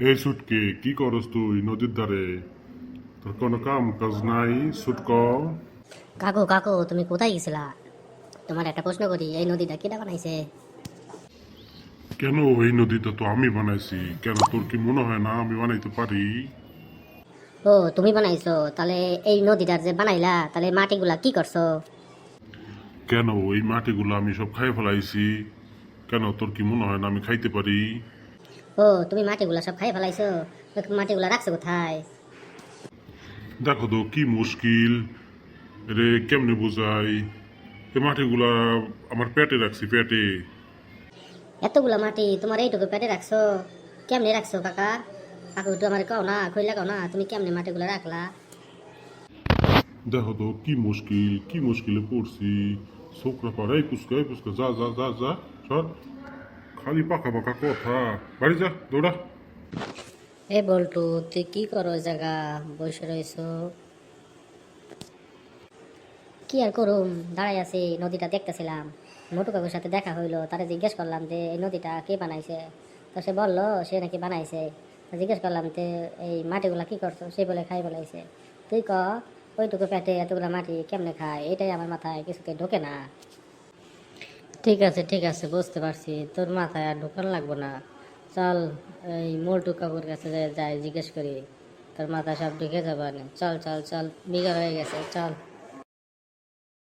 এই সুটকে কি করস তুই নদীর ধারে? তোর কোনো কাম কাজ নাই সুটক? কাকু কাকু তুমি কোথায় গেছিলা? তোমার একটা প্রশ্ন করি, এই নদীটা কেটা বানাইছে? কেন এই নদীটা তো আমি বানাইছি, কেন তোর কি মনে হয় না আমি বানাইতে পারি? ও তুমি বানাইছো? তাহলে এই নদীটার যে বানাইলা, তাহলে মাটিগুলা কি করছো? কেন এই মাটিগুলো আমি সব খাই ফেলাইছি, কেন তোর কি মনে হয় না আমি খাইতে পারি? ও তুমি মাটিগুলা সব খাই ফেলাইছো? ওই মাটিগুলা রাখছো কোথায়? দেখো তো কি মুশকিল রে, কেমনে বোঝাই? এই মাটিগুলা আমার পেটে রাখছি, পেটে। এতগুলা মাটি তোমার এইটুকু পেটে রাখছো? কেমনে রাখছো কাকা? কাকু একটু আমার কও না, খুইলা কও না, তুমি কেমনে মাটিগুলা রাখলা? দেখো তো কি মুশকিল, কি মুশকিলে পড়ছি। ছোকরা পাড়া এই পুচকা যা যা যা যা, সর। খালি পাকা পাকা কথা, বাড়ি যা দৌড়া। এ বল্টু, তুই কি করো ওই জায়গা বসে রইছো? কি আর করুম, দাঁড়াই আছি, নদীটা দেখতেছিলাম। মোটু কাকুর সাথে দেখা হইলো, তারা জিজ্ঞেস করলাম যে এই নদীটা কে বানাইছে। তো সে বললো সে নাকি বানাইছে। তো জিজ্ঞেস করলাম যে এই মাটিগুলা কি করছো, সে বলে খাই বলাইছে। তুই ক, ওইটুকু পেটে এতগুলা মাটি কেমনে খায়, এটাই আমার মাথায় কিছুতে ঢোকে না। ঠিক আছে, বুঝতে পারছি, তোর মাথায় আর ঢোকান লাগবো না। চল, এই মোটু কাকুর কাছে যাই জিজ্ঞেস করি, তোর মাথায় সব ঢুকে যাবে। চল চল চল, বিঘা হয়ে গেছে, চল।